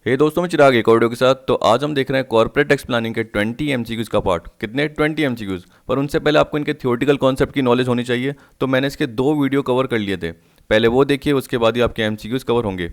हे दोस्तों, मैं चिराग एक और वीडियो के साथ। तो आज हम देख रहे हैं कॉर्पोरेट टैक्स प्लानिंग के 20 एमसीक्यूज का पार्ट। कितने? 20 एमसीक्यूज। पर उनसे पहले आपको इनके थ्योरेटिकल कॉन्सेप्ट की नॉलेज होनी चाहिए। तो मैंने इसके 2 वीडियो कवर कर लिए थे, पहले वो देखिए, उसके बाद ही आपके एमसीक्यूज कवर होंगे।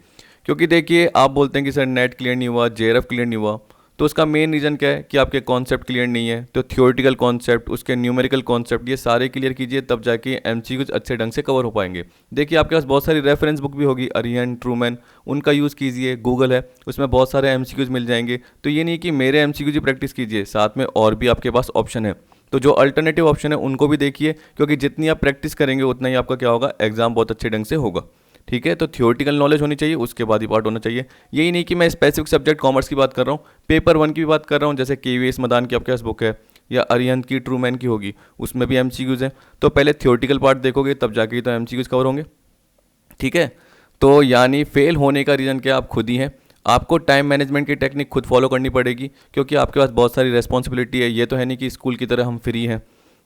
क्योंकि देखिए, आप बोलते हैं कि सर नेट क्लियर नहीं हुआ, जेआरएफ क्लियर नहीं हुआ, तो उसका मेन रीज़न क्या है कि आपके कॉन्सेप्ट क्लियर नहीं है। तो थ्योरेटिकल कॉन्सेप्ट, उसके न्यूमेरिकल कॉन्सेप्ट, ये सारे क्लियर कीजिए, तब जाके एमसीक्यूज अच्छे ढंग से कवर हो पाएंगे। देखिए, आपके पास बहुत सारी रेफरेंस बुक भी होगी, अरिहंत, ट्रूमैन, उनका यूज़ कीजिए। गूगल है, उसमें बहुत सारे एमसीक्यूज मिल जाएंगे। तो ये नहीं कि मेरे एमसीक्यूज ही प्रैक्टिस कीजिए, साथ में और भी आपके पास ऑप्शन है। तो जो अल्टरनेटिव ऑप्शन है उनको भी देखिए, क्योंकि जितनी आप प्रैक्टिस करेंगे उतना ही आपका क्या होगा, एग्जाम बहुत अच्छे ढंग से होगा। ठीक है, तो थियोरटिकल नॉलेज होनी चाहिए, उसके बाद ही पार्ट होना चाहिए। यही नहीं कि मैं स्पेसिफिक सब्जेक्ट कॉमर्स की बात कर रहा हूँ, पेपर 1 की भी बात कर रहा हूँ, जैसे केवीएस मदान की आपके पास बुक है, या अरिहंत की, ट्रूमैन की होगी, उसमें भी एमसीक्यूज हैं। तो पहले थियोरटिकल पार्ट देखोगे, तब जाके ही तो एमसीक्यूज कवर होंगे। ठीक है, तो यानी फेल होने का रीज़न क्या, आप खुद ही हैं। आपको टाइम मैनेजमेंट की टेक्निक खुद फॉलो करनी पड़ेगी, क्योंकि आपके पास बहुत सारी रेस्पॉन्सिबिलिटी है। ये तो है नहीं कि स्कूल की तरह हम फ्री हैं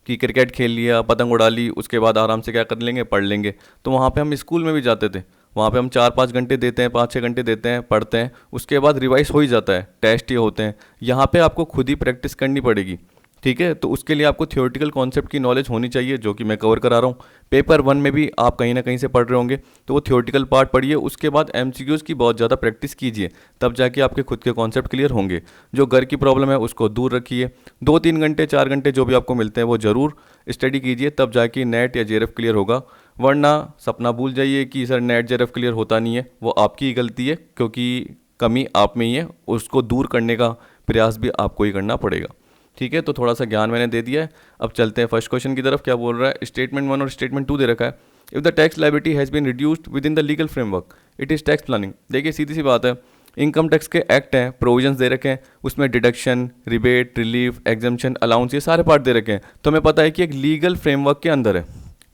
कि क्रिकेट खेल लिया, पतंग उड़ा ली, उसके बाद आराम से क्या कर लेंगे, पढ़ लेंगे। तो वहाँ पे हम स्कूल में भी जाते थे, वहाँ पे हम 4-5 घंटे देते हैं, 5-6 घंटे देते हैं, पढ़ते हैं, उसके बाद रिवाइज हो ही जाता है, टेस्ट ये होते हैं। यहाँ पे आपको खुद ही प्रैक्टिस करनी पड़ेगी। ठीक है, तो उसके लिए आपको थियोरेटिकल कॉन्सेप्ट की नॉलेज होनी चाहिए, जो कि मैं कवर करा रहा हूँ। पेपर 1 में भी आप कहीं ना कहीं से पढ़ रहे होंगे, तो वो थियोरेटिकल पार्ट पढ़िए, उसके बाद एमसीक्यूज़ की बहुत ज़्यादा प्रैक्टिस कीजिए, तब जाके आपके खुद के कॉन्सेप्ट क्लियर होंगे। जो घर की प्रॉब्लम है उसको दूर रखिए, 2-3 घंटे 4 घंटे जो भी आपको मिलते हैं वो ज़रूर स्टडी कीजिए, तब जाके नेट या जेआरएफ क्लियर होगा। वरना सपना भूल जाइए कि सर नेट जेआरएफ क्लियर होता नहीं है, वो आपकी ही गलती है, क्योंकि कमी आप में ही है, उसको दूर करने का प्रयास भी आपको ही करना पड़ेगा। ठीक है, तो थोड़ा सा ज्ञान मैंने दे दिया है। अब चलते हैं फर्स्ट क्वेश्चन की तरफ। क्या बोल रहा है, स्टेटमेंट 1 और स्टेटमेंट 2 दे रखा है। If the tax liability has been reduced within the legal framework, it is tax planning. देखिए, सीधी सी बात है, इनकम टैक्स के एक्ट हैं, प्रोविजंस दे रखे हैं, उसमें deduction, rebate, relief, exemption, allowance, ये सारे पार्ट दे रखे हैं। तो हमें पता है कि एक लीगल फ्रेमवर्क के अंदर है,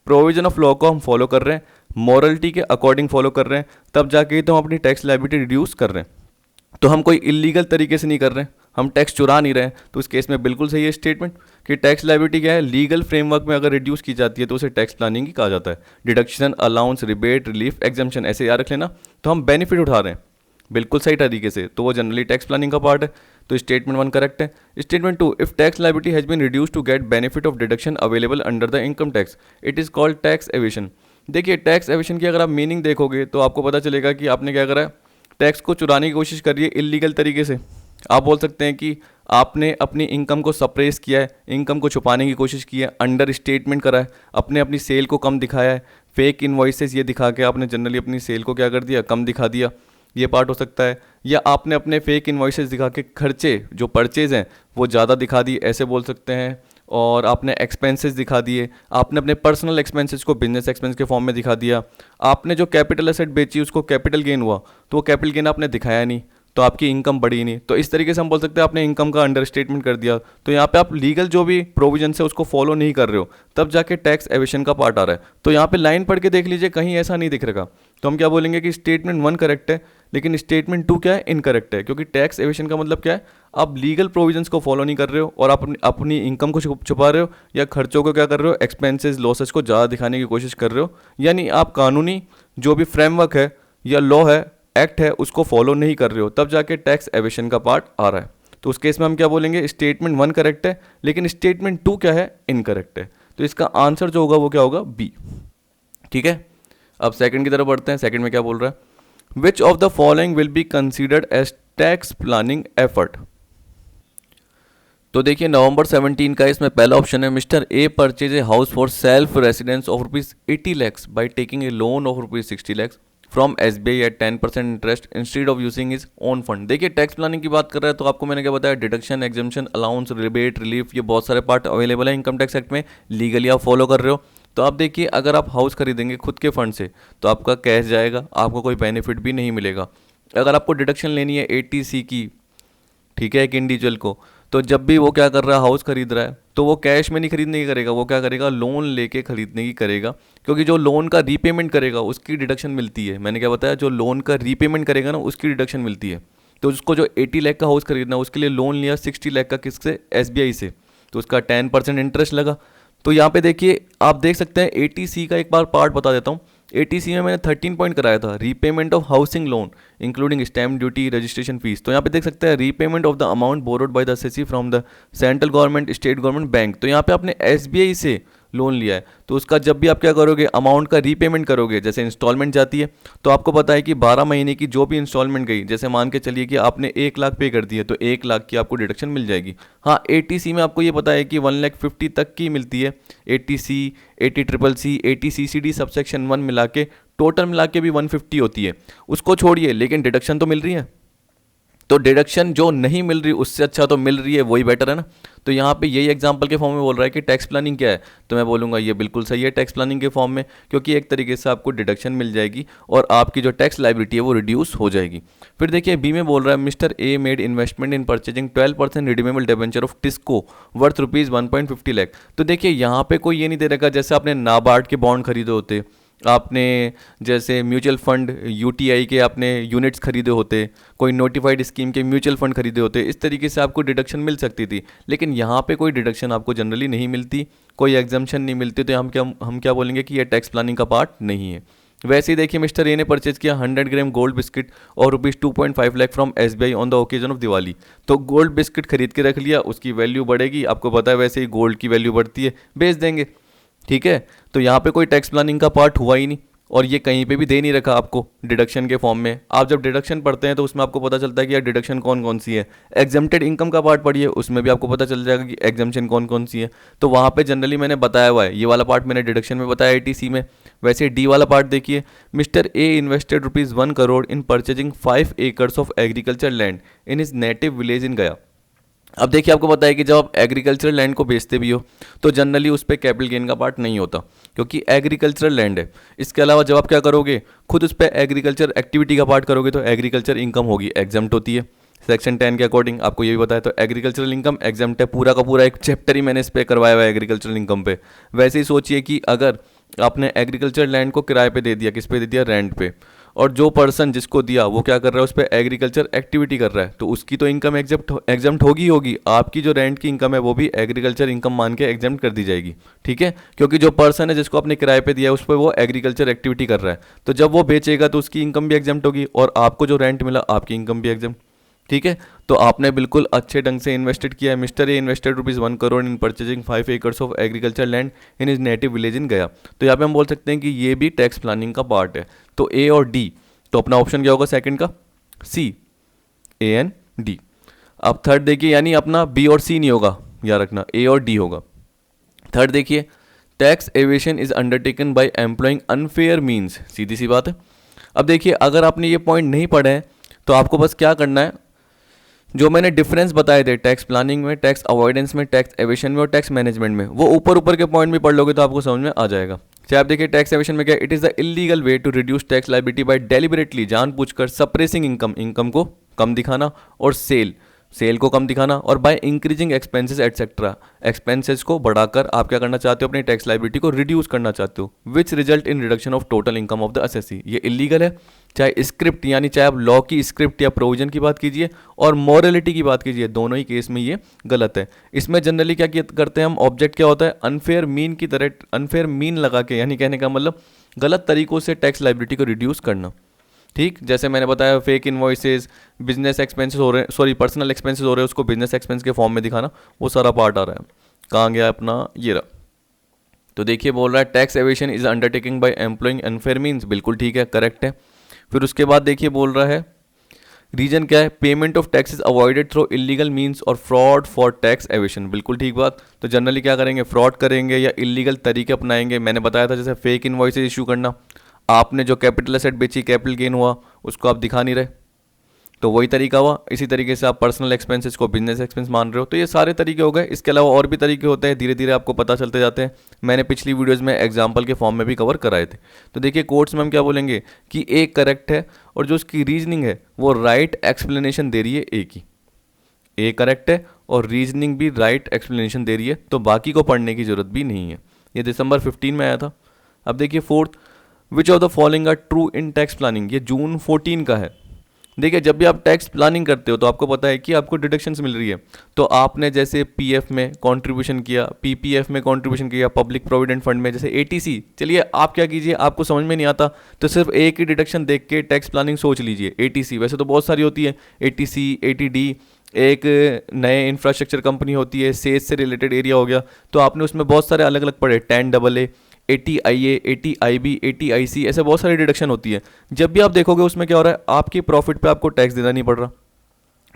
प्रोविजन ऑफ लॉ को हम फॉलो कर रहे हैं, मॉरलिटी के अकॉर्डिंग फॉलो कर रहे हैं, तब जाके ही तो हम अपनी टैक्स लायबिलिटी रिड्यूस कर रहे हैं। तो हम कोई इलीगल तरीके से नहीं कर रहे हैं, हम टैक्स चुरा नहीं रहे हैं। तो इस केस में बिल्कुल सही है स्टेटमेंट कि टैक्स लायबिलिटी क्या है, लीगल फ्रेमवर्क में अगर रिड्यूस की जाती है तो उसे टैक्स प्लानिंग ही कहा जाता है। Deduction, allowance, rebate, relief, exemption, ऐसे याद रख लेना। तो हम बेनिफिट उठा रहे हैं बिल्कुल सही तरीके से, तो वो जनरली टैक्स प्लानिंग का पार्ट है। तो स्टेटमेंट 1 करेक्ट है। Statement 2, if tax liability has been reduce to get benefit of deduction available under the income tax, it is called tax evasion. देखिए, टैक्स एविशन की अगर आप मीनिंग देखोगे तो आपको पता चलेगा कि आपने क्या करा है, टैक्स को चुराने की कोशिश करी है इलीगल तरीके से। आप बोल सकते हैं कि आपने अपनी इनकम को सप्रेस किया है, इनकम को छुपाने की कोशिश की है, अंडर स्टेटमेंट करा है, आपने अपनी सेल को कम दिखाया है, फेक इन्वॉइसेस ये दिखा के आपने जनरली अपनी सेल को क्या कर दिया, कम दिखा दिया, ये पार्ट हो सकता है। या आपने अपने फेक इन्वॉइसेस दिखा के खर्चे जो परचेज हैं वो ज़्यादा दिखा दिए, ऐसे बोल सकते हैं। और आपने एक्सपेंसेस दिखा दिए, आपने अपने पर्सनल एक्सपेंसेस को बिजनेस एक्सपेंस के फॉर्म में दिखा दिया। आपने जो कैपिटल एसेट बेची उसको कैपिटल गेन हुआ, तो वो कैपिटल गेन आपने दिखाया नहीं, तो आपकी इनकम बढ़ी नहीं। तो इस तरीके से हम बोल सकते हैं आपने इनकम का अंडर स्टेटमेंट कर दिया। तो यहाँ पे आप लीगल जो भी प्रोविजन है उसको फॉलो नहीं कर रहे हो, तब जाके टैक्स एविशन का पार्ट आ रहा है। तो यहाँ पे लाइन पढ़ के देख लीजिए, कहीं ऐसा नहीं दिख रहा। तो हम क्या बोलेंगे कि स्टेटमेंट 1 करेक्ट है, लेकिन स्टेटमेंट 2 क्या है, इनकरेक्ट है। क्योंकि टैक्स एविशन का मतलब क्या है, आप लीगल प्रोविजंस को फॉलो नहीं कर रहे हो और आप अपनी इनकम को छुपा रहे हो, या खर्चों को क्या कर रहे हो, एक्सपेंसेस, लॉसेस को ज़्यादा दिखाने की कोशिश कर रहे हो। यानी आप कानूनी जो भी फ्रेमवर्क है या लॉ है, एक्ट है, उसको फॉलो नहीं कर रहे हो, तब जाके टैक्स एविशन का पार्ट आ रहा है। तो उस केस में हम क्या बोलेंगे, स्टेटमेंट 1 करेक्ट है, लेकिन स्टेटमेंट 2 क्या है, इनकरेक्ट है। तो इसका आंसर जो होगा वो क्या होगा, बी। ठीक है, अब सेकंड की तरफ बढ़ते हैं। सेकंड में क्या बोल रहा है, which of the following will be considered as tax planning effort. तो देखिए, नवंबर 17 का इसमें पहला ऑप्शन है, mister A purchase a house for self residence of ₹80 lakhs by taking a loan of ₹60 lakhs from SBI at 10% interest instead of using his own fund. देखिए, tax planning की बात कर रहा है, तो आपको मैंने क्या बताया, deduction, exemption, allowance, rebate, relief, ये बहुत सारे पार्ट अवेलेबल है इनकम टैक्स एक्ट में, लीगली आप फॉलो कर रहे हो। तो आप देखिए, अगर आप हाउस खरीदेंगे खुद के फंड से तो आपका कैश जाएगा, आपको कोई बेनिफिट भी नहीं मिलेगा। अगर आपको डिडक्शन लेनी है 80C की, ठीक है, एक इंडिविजुअल को, तो जब भी वो क्या कर रहा है, हाउस खरीद रहा है, तो वो कैश में नहीं खरीदने की करेगा, वो क्या करेगा, लोन लेके खरीदने की करेगा। क्योंकि जो लोन का रीपेमेंट करेगा उसकी डिडक्शन मिलती है। मैंने क्या बताया, जो लोन का रीपेमेंट करेगा ना उसकी डिडक्शन मिलती है। तो उसको जो 80 लाख का हाउस खरीदना है उसके लिए लोन लिया 60 लाख का, किससे, SBI से, तो उसका 10% इंटरेस्ट लगा। तो यहाँ पे देखिए, आप देख सकते हैं 80C का एक बार पार्ट बता देता हूँ। एटीसी में मैंने 13 पॉइंट कराया था, repayment of housing loan including stamp duty registration fees. तो यहाँ पे देख सकते हैं repayment of the amount borrowed by the assessee from the central government state government bank. तो यहाँ पे आपने एसबीआई से लोन लिया है, तो उसका जब भी आप क्या करोगे, अमाउंट का रीपेमेंट करोगे, जैसे इंस्टॉलमेंट जाती है, तो आपको पता है कि 12 महीने की जो भी इंस्टॉलमेंट गई, जैसे मान के चलिए कि आपने 1 लाख पे कर दिया, तो 1 लाख की आपको डिडक्शन मिल जाएगी। हाँ, एटीसी में आपको ये पता है कि 1,50,000 तक की मिलती है। Eighty C, eighty triple C, eighty CCD subsection 1 मिला के टोटल मिला के भी 150 होती है। उसको छोड़िए, लेकिन डिडक्शन तो मिल रही है। तो डिडक्शन जो नहीं मिल रही उससे अच्छा तो मिल रही है, वही बेटर है ना। तो यहाँ पे यही एग्जांपल के फॉर्म में बोल रहा है कि टैक्स प्लानिंग क्या है, तो मैं बोलूँगा ये बिल्कुल सही है टैक्स प्लानिंग के फॉर्म में, क्योंकि एक तरीके से आपको डिडक्शन मिल जाएगी और आपकी जो टैक्स लायबिलिटी है वो रिड्यूस हो जाएगी। फिर देखिए बी में बोल रहा है mister A made investment in purchasing 12% redeemable debenture of TISCO worth ₹1.50 lakh. तो देखिए यहाँ पे कोई ये नहीं दे रखा जैसे आपने नाबार्ड के बॉन्ड खरीदे होते, आपने जैसे म्यूचुअल फंड यूटीआई के आपने यूनिट्स खरीदे होते, कोई नोटिफाइड स्कीम के म्यूचुअल फंड खरीदे होते, इस तरीके से आपको डिडक्शन मिल सकती थी। लेकिन यहाँ पे कोई डिडक्शन आपको जनरली नहीं मिलती, कोई एग्जाम्पशन नहीं मिलती, तो हम क्या बोलेंगे कि ये टैक्स प्लानिंग का पार्ट नहीं है। वैसे ही देखिए मिस्टर ए ने परचेज किया 100 ग्राम गोल्ड बिस्किट और ₹2.5 lakh from SBI on the occasion of Diwali. तो गोल्ड बिस्किट खरीद के रख लिया, उसकी वैल्यू बढ़ेगी, आपको पता है वैसे ही गोल्ड की वैल्यू बढ़ती है, बेच देंगे, ठीक है। तो यहाँ पे कोई टैक्स प्लानिंग का पार्ट हुआ ही नहीं, और ये कहीं पे भी दे नहीं रखा आपको डिडक्शन के फॉर्म में। आप जब डिडक्शन पढ़ते हैं तो उसमें आपको पता चलता है कि यार डिडक्शन कौन कौन सी है। एग्जेम्प्टेड इनकम का पार्ट पढ़िए, उसमें भी आपको पता चल जाएगा कि एग्जाम्पशन कौन कौन सी है। तो वहाँ पे जनरली मैंने बताया हुआ है, ये वाला पार्ट मैंने डिडक्शन में बताया एटीसी में। वैसे डी वाला पार्ट देखिए, mister A invested ₹1 crore in purchasing 5 acres of agriculture land in his native village in गया। अब देखिए आपको पता है कि जब आप एग्रीकल्चरल लैंड को बेचते भी हो तो जनरली उस पर कैपिटल गेन का पार्ट नहीं होता, क्योंकि एग्रीकल्चरल लैंड है। इसके अलावा जब आप क्या करोगे, खुद उस पर एग्रीकल्चर एक्टिविटी का पार्ट करोगे, तो एग्रीकल्चर इनकम होगी, एग्जम्प्ट होती है सेक्शन 10 के अकॉर्डिंग, आपको ये भी बताया। तो एग्रीकल्चरल इनकम एग्जम्प्ट है, पूरा का पूरा एक चैप्टर ही मैंने इस पर करवाया हुआ है एग्रीकल्चरल इनकम पे। वैसे ही सोचिए कि अगर आपने एग्रीकल्चर लैंड को किराए पे दे दिया, किस पे दे दिया, रेंट पे, और जो पर्सन जिसको दिया वो क्या कर रहा है, उस पर एग्रीकल्चर एक्टिविटी कर रहा है, तो उसकी तो इनकम एग्जम्प्ट होगी होगी। आपकी जो रेंट की इनकम है वो भी एग्रीकल्चर इनकम मान के एग्जम्प्ट कर दी जाएगी, ठीक है, क्योंकि जो पर्सन है जिसको आपने किराए पे दिया है उस पर वो एग्रीकल्चर एक्टिविटी कर रहा है, तो जब वो बेचेगा तो उसकी इनकम भी एग्जम्प्ट होगी और आपको जो रेंट मिला आपकी इनकम भी एग्जम्प्ट, ठीक है। तो आपने बिल्कुल अच्छे ढंग से इन्वेस्टेड किया है। Mister A invested ₹1 crore in purchasing 5 acres of agriculture land in his native village in गया। तो यहाँ पे हम बोल सकते हैं कि ये भी टैक्स प्लानिंग का पार्ट है। तो ए और डी, तो अपना ऑप्शन क्या होगा सेकंड का, सी, ए एन डी। अब थर्ड देखिए, यानी अपना बी और सी नहीं होगा, याद रखना ए और डी होगा। थर्ड देखिए, tax evasion is undertaken by employing unfair means, सीधी सी बात है। अब देखिए अगर आपने ये पॉइंट नहीं पढ़े हैं तो आपको बस क्या करना है, जो मैंने डिफरेंस बताए थे टैक्स प्लानिंग में, टैक्स अवॉइडेंस में, टैक्स एवेशन में और टैक्स मैनेजमेंट में, वो ऊपर ऊपर के पॉइंट भी पढ़ लोगे तो आपको समझ में आ जाएगा। चाहे आप देखिए टैक्स एवेशन में क्या, it is the illegal way to reduce tax liability by deliberately, जानबूझकर सप्रेसिंग इनकम को कम दिखाना, और सेल को कम दिखाना, और by increasing expenses etcetera, expenses को बढ़ाकर आप क्या करना चाहते हो, अपनी टैक्स लायबिलिटी को रिड्यूस करना चाहते हो, which result in reduction of total income of the assessee. ये इलीगल है, चाहे स्क्रिप्ट यानी चाहे आप लॉ की स्क्रिप्ट या प्रोविजन की बात कीजिए और मॉरलिटी की बात कीजिए, दोनों ही केस में ये गलत है। इसमें जनरली क्या करते हैं हम, ऑब्जेक्ट क्या होता है, अनफेयर मीन की तरह, अनफेयर मीन लगा के, यानी कहने का मतलब गलत तरीकों से टैक्स लायबिलिटी को रिड्यूस करना, ठीक। जैसे मैंने बताया फेक इनवॉइसेस, बिजनेस एक्सपेंसेस हो रहे हैं, सॉरी पर्सनल एक्सपेंसेस हो रहे हैं, उसको बिजनेस एक्सपेंस के फॉर्म में दिखाना, वो सारा पार्ट आ रहा है। कहाँ गया अपना, ये रहा। तो देखिए बोल रहा है tax evasion is undertaking bye employing unfair means, बिल्कुल ठीक है, करेक्ट है। फिर उसके बाद देखिए बोल रहा है रीजन क्या है, payment of taxes avoided through illegal means और फ्रॉड फॉर टैक्स एवेशन, बिल्कुल ठीक बात। तो जनरली क्या करेंगे, फ्रॉड करेंगे या इलीगल तरीके अपनाएंगे। मैंने बताया था जैसे फेक इनवॉइसेस इशू करना, आपने जो कैपिटल एसेट बेची, कैपिटल गेन हुआ, उसको आप दिखा नहीं रहे, तो वही तरीका हुआ। इसी तरीके से आप पर्सनल एक्सपेंसेस को बिजनेस एक्सपेंस मान रहे हो, तो ये सारे तरीके हो गए। इसके अलावा और भी तरीके होते हैं, धीरे धीरे आपको पता चलते जाते हैं। मैंने पिछली वीडियोज़ में एग्जाम्पल के फॉर्म में भी कवर कराए थे। तो देखिए कोर्ट्स में हम क्या बोलेंगे कि ए करेक्ट है और जो उसकी रीजनिंग है वो राइट एक्सप्लेनेशन दे रही है ए की, ए करेक्ट है और रीजनिंग भी राइट एक्सप्लेनेशन दे रही है, तो बाकी को पढ़ने की जरूरत भी नहीं है। ये दिसंबर 15 में आया था। अब देखिए fourth, which of the following are true in tax planning, ये जून 14 का है। देखिए जब भी आप टैक्स प्लानिंग करते हो तो आपको पता है कि आपको डिडक्शंस मिल रही है। तो आपने जैसे पीएफ में कंट्रीब्यूशन किया, पीपीएफ में कंट्रीब्यूशन किया, पब्लिक प्रोविडेंट फंड में जैसे एटीसी, चलिए आप क्या कीजिए, आपको समझ में नहीं आता तो सिर्फ एक ही डिडक्शन देख के टैक्स प्लानिंग सोच लीजिए। एटीसी वैसे तो बहुत सारी होती है, एटीसी, एटीडी, एक नए इंफ्रास्ट्रक्चर कंपनी होती है, सेज से रिलेटेड एरिया हो गया, तो आपने उसमें बहुत सारे अलग अलग पढ़े, 10AA, 80IA, 80IB, 80IC, ऐसे बहुत सारी डिडक्शन होती है। जब भी आप देखोगे उसमें क्या हो रहा है, आपकी प्रॉफिट पे आपको टैक्स देना नहीं पड़ रहा,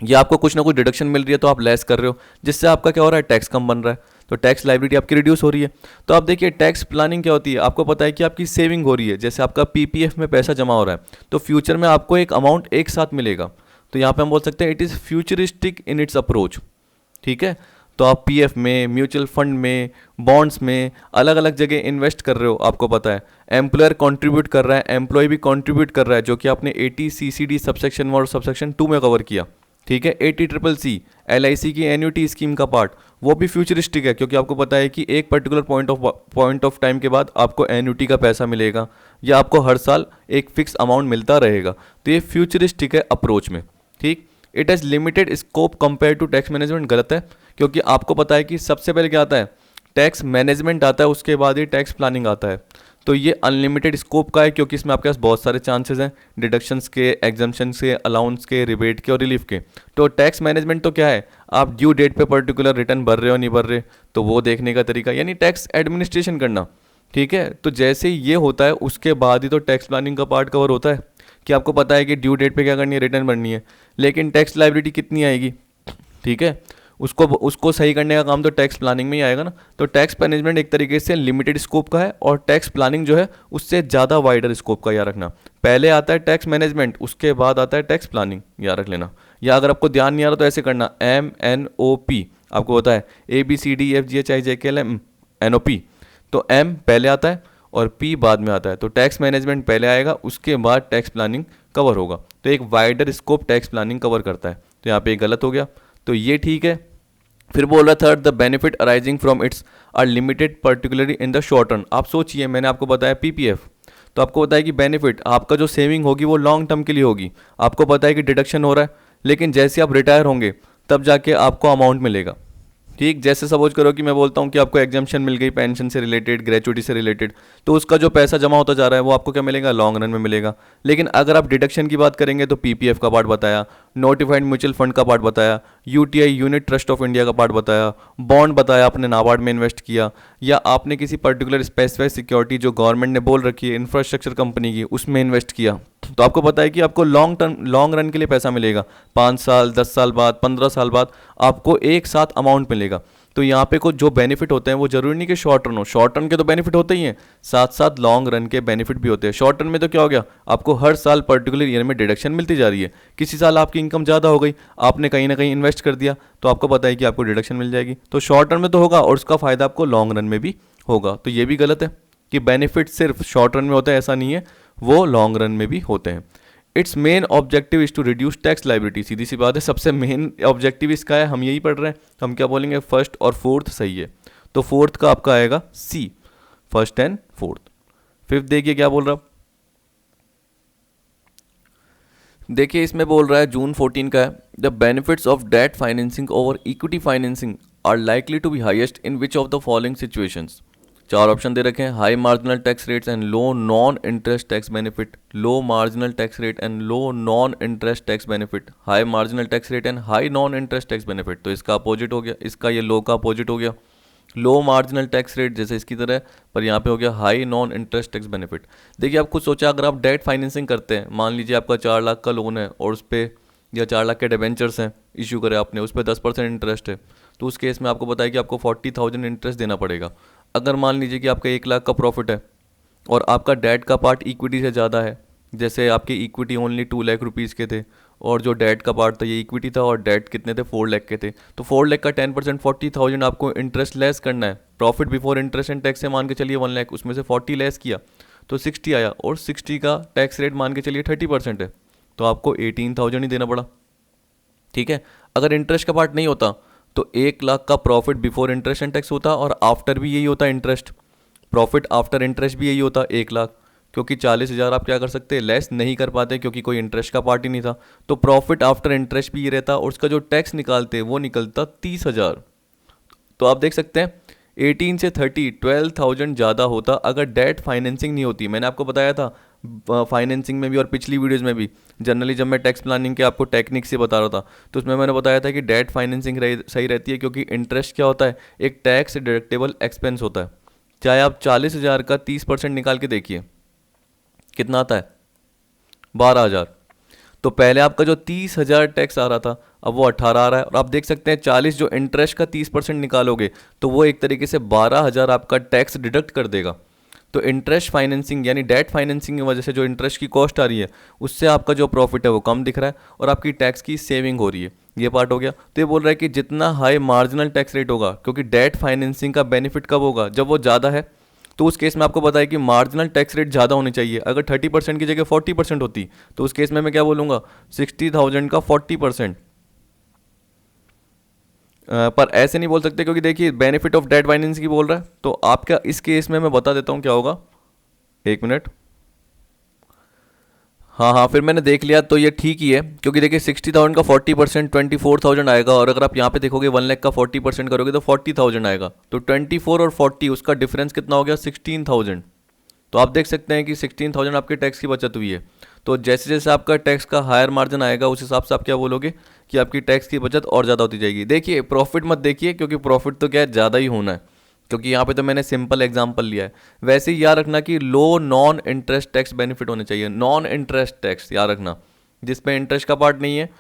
या आपको कुछ ना कुछ डिडक्शन मिल रही है तो आप लेस कर रहे हो, जिससे आपका क्या हो रहा है, टैक्स कम बन रहा है, तो टैक्स लायबिलिटी आपकी रिड्यूस हो रही है। तो आप देखिए टैक्स प्लानिंग क्या होती है, आपको पता है कि आपकी सेविंग हो रही है, जैसे आपका पीपीएफ में पैसा जमा हो रहा है तो फ्यूचर में आपको एक अमाउंट एक साथ मिलेगा, तो यहाँ पे हम बोल सकते हैं it is futuristic in its approach. ठीक है, तो आप पीएफ में, म्यूचुअल फंड में, बॉन्ड्स में अलग अलग जगह इन्वेस्ट कर रहे हो, आपको पता है एम्प्लॉयर कंट्रीब्यूट कर रहा है, एम्प्लॉय भी कंट्रीब्यूट कर रहा है, जो कि आपने 80CCD सबसेक्शन 1 और सबसेक्शन 2 में कवर किया। ठीक है, 80CCC LIC की एन्युटी स्कीम का पार्ट, वो भी फ्यूचरिस्टिक है, क्योंकि आपको पता है कि एक पर्टिकुलर पॉइंट ऑफ टाइम के बाद आपको एन्युटी का पैसा मिलेगा, या आपको हर साल एक फिक्स अमाउंट मिलता रहेगा, तो ये फ्यूचरिस्टिक है अप्रोच में। ठीक, it has limited scope compare to tax management, गलत है, क्योंकि आपको पता है कि सबसे पहले क्या आता है, टैक्स मैनेजमेंट आता है, उसके बाद ही टैक्स प्लानिंग आता है। तो ये अनलिमिटेड स्कोप का है, क्योंकि इसमें आपके पास बहुत सारे चांसेस हैं, डिडक्शंस के, एग्जम्पशंस के, अलाउंस के, रिबेट के और रिलीफ के। तो टैक्स मैनेजमेंट तो क्या है, आप ड्यू डेट पे पर्टिकुलर रिटर्न भर रहे हो नहीं भर रहे, तो वो देखने का तरीका, यानी टैक्स एडमिनिस्ट्रेशन करना। ठीक है, तो जैसे ये होता है उसके बाद ही तो टैक्स प्लानिंग का पार्ट कवर होता है, कि आपको पता है कि ड्यू डेट पे क्या करनी है, रिटर्न भरनी है, लेकिन टैक्स लायबिलिटी कितनी आएगी। ठीक है, उसको सही करने का काम तो टैक्स प्लानिंग में ही आएगा ना। तो टैक्स मैनेजमेंट एक तरीके से लिमिटेड स्कोप का है, और टैक्स प्लानिंग जो है उससे ज़्यादा वाइडर स्कोप का, याद रखना। पहले आता है टैक्स मैनेजमेंट, उसके बाद आता है टैक्स प्लानिंग, याद रख लेना। या अगर आपको ध्यान नहीं आ रहा तो ऐसे करना, MNOP, आपको होता है ABCDEFGHIJKLMNOP, तो M पहले आता है और P बाद में आता है, तो टैक्स मैनेजमेंट पहले आएगा, उसके बाद टैक्स प्लानिंग कवर होगा। तो एक wider scope tax planning cover करता है, तो यहाँ पे एक गलत हो गया, तो ये ठीक है। फिर बोल रहा third, the benefit arising from its are limited particularly in the short run. आप सोचिए, मैंने आपको बताया पीपीएफ, तो आपको पता है कि बेनिफिट आपका जो सेविंग होगी वो लॉन्ग टर्म के लिए होगी, आपको पता है कि डिडक्शन हो रहा है, लेकिन जैसे आप रिटायर होंगे तब जाके आपको अमाउंट मिलेगा। ठीक, जैसे सपोज करो कि मैं बोलता हूँ कि आपको एग्जाम्पशन मिल गई पेंशन से रिलेटेड, ग्रेचुइटी से रिलेटेड, तो उसका जो पैसा जमा होता जा रहा है वो आपको क्या मिलेगा, लॉन्ग रन में मिलेगा। लेकिन अगर आप डिडक्शन की बात करेंगे तो पीपीएफ का पार्ट बताया, नोटिफाइड म्यूचुअल फंड का पार्ट बताया, UTI unit trust of India का पार्ट बताया, बॉन्ड बताया, आपने नाबार्ड में इन्वेस्ट किया, या आपने किसी पर्टिकुलर स्पेसिफाइड सिक्योरिटी जो गवर्नमेंट ने बोल रखी है इंफ्रास्ट्रक्चर कंपनी की, उसमें इन्वेस्ट किया, तो आपको पता है कि आपको लॉन्ग रन के लिए पैसा मिलेगा, 5 साल, 10 साल बाद, 15 साल बाद आपको एक साथ अमाउंट मिलेगा। तो यहाँ पे कुछ जो बेनिफिट होते हैं वो जरूरी नहीं कि शॉर्ट रन हो, शॉर्ट रन के तो बेनिफिट होते ही हैं, साथ साथ लॉन्ग रन के बेनिफिट भी होते हैं। शॉर्ट रन में तो क्या हो गया, आपको हर साल पर्टिकुलर ईयर में डिडक्शन मिलती जा रही है, किसी साल आपकी इनकम ज़्यादा हो गई, आपने कहीं ना कहीं इन्वेस्ट कर दिया, तो आपको पता है कि आपको डिडक्शन मिल जाएगी, तो शॉर्ट रन में तो होगा और उसका फ़ायदा आपको लॉन्ग रन में भी होगा। तो ये भी गलत है कि बेनिफिट सिर्फ शॉर्ट रन में होता है, ऐसा नहीं है, वो लॉन्ग रन में भी होते हैं। Its main objective is to reduce tax liability, सीधी सी बात है, सबसे मेन ऑब्जेक्टिव इसका है, हम यही पढ़ रहे हैं, हम क्या बोलेंगे, फर्स्ट और फोर्थ सही है, तो फोर्थ का आपका आएगा सी, फर्स्ट एंड फोर्थ। फिफ्थ देखिए क्या बोल रहा, देखिए इसमें बोल रहा है जून 14 का है, the benefits of debt financing over equity financing are likely to be highest in which of the following situations. 4 option दे रखे हैं, high marginal tax rates and low non interest tax benefit, low marginal tax rate and low non interest tax benefit, high marginal tax rate and high non interest tax benefit. तो इसका opposite हो गया, इसका ये लो का opposite हो गया, लो marginal tax rate जैसे इसकी तरह, पर यहाँ पे हो गया high non interest tax benefit. देखिए आप खुद सोचा, अगर आप डेट फाइनेंसिंग करते हैं, मान लीजिए आपका 4 लाख का लोन है और उस पर, या 4 लाख के डिबेंचर्स हैं इशू करे आपने, उस पर 10% इंटरेस्ट है, तो उस केस में आपको पता है कि आपको 40,000 इंटरेस्ट देना पड़ेगा। अगर मान लीजिए कि आपका 1 लाख का प्रॉफिट है और आपका डेट का पार्ट इक्विटी से ज़्यादा है, जैसे आपके इक्विटी ओनली 2 लाख रुपीज़ के थे और जो डेट का पार्ट था ये इक्विटी था, और डेट कितने थे, 4 लाख के थे, तो 4 लाख का 10% 40,000 आपको इंटरेस्ट लेस करना है। Profit before interest and tax से मान के चलिए 1 लाख, उसमें से 40 लेस किया तो 60 आया, और 60 का टैक्स रेट मान के चलिए 30% है, तो आपको 18,000 ही देना पड़ा। ठीक है, अगर इंटरेस्ट का पार्ट नहीं होता तो 1 लाख का profit before interest and tax होता, और आफ्टर भी यही होता, इंटरेस्ट प्रॉफिट आफ्टर इंटरेस्ट भी यही होता 1 लाख, क्योंकि 40,000 आप क्या कर सकते हैं, लेस नहीं कर पाते क्योंकि कोई इंटरेस्ट का पार्ट ही नहीं था। तो प्रॉफिट आफ्टर इंटरेस्ट भी ये रहता और उसका जो टैक्स निकालते वो निकलता 30,000। तो आप देख सकते हैं 18 से 30 12,000 ज़्यादा होता अगर डेट फाइनेंसिंग नहीं होती। मैंने आपको बताया था फाइनेंसिंग में भी और पिछली वीडियोस में भी, जनरली जब मैं टैक्स प्लानिंग के आपको टेक्निक से बता रहा था तो उसमें मैंने बताया था कि डेट फाइनेंसिंग सही रहती है, क्योंकि इंटरेस्ट क्या होता है, एक टैक्स डिडक्टेबल एक्सपेंस होता है। चाहे आप 40,000 का 30% निकाल के देखिए कितना आता है, 12,000। तो पहले आपका जो 30,000 टैक्स आ रहा था अब वो 18 आ रहा है, और आप देख सकते हैं 40 जो इंटरेस्ट का 30% निकालोगे तो वो एक तरीके से 12,000 आपका टैक्स डिडक्ट कर देगा। तो इंटरेस्ट फाइनेंसिंग यानी डेट फाइनेंसिंग की वजह से जो इंटरेस्ट की कॉस्ट आ रही है उससे आपका जो प्रॉफिट है वो कम दिख रहा है और आपकी टैक्स की सेविंग हो रही है। ये पार्ट हो गया। तो ये बोल रहा है कि जितना हाई मार्जिनल टैक्स रेट होगा, क्योंकि डेट फाइनेंसिंग का बेनिफिट कब होगा, जब वो ज़्यादा है। तो उस केस में आपको पता है कि मार्जिनल टैक्स रेट ज़्यादा होनी चाहिए। अगर 30% की जगह 40% होती तो उस केस में मैं क्या बोलूँगा, 60,000 का 40%। पर ऐसे नहीं बोल सकते क्योंकि देखिए बेनिफिट ऑफ डेट फाइनेंस की बोल रहा है। तो आपका इस केस में मैं बता देता हूँ क्या होगा, एक मिनट। हाँ हाँ, फिर मैंने देख लिया तो ये ठीक ही है, क्योंकि देखिए 60,000 का 40% 24,000 आएगा, और अगर आप यहाँ पे देखोगे 1 लाख का 40% करोगे तो 40,000 आएगा। तो 24 और 40 उसका डिफरेंस कितना हो गया, 16,000। तो आप देख सकते हैं कि 16,000 आपके टैक्स की बचत हुई है। तो जैसे जैसे आपका टैक्स का हायर मार्जिन आएगा उस हिसाब से आप क्या बोलोगे कि आपकी टैक्स की बचत और ज़्यादा होती जाएगी। देखिए प्रॉफिट मत देखिए, क्योंकि प्रॉफिट तो क्या है, ज़्यादा ही होना है, क्योंकि यहाँ पे तो मैंने सिंपल एग्जांपल लिया है। वैसे ही याद रखना कि लो नॉन इंटरेस्ट टैक्स बेनिफिट होने चाहिए। नॉन इंटरेस्ट टैक्स याद रखना, जिसमें इंटरेस्ट का पार्ट नहीं है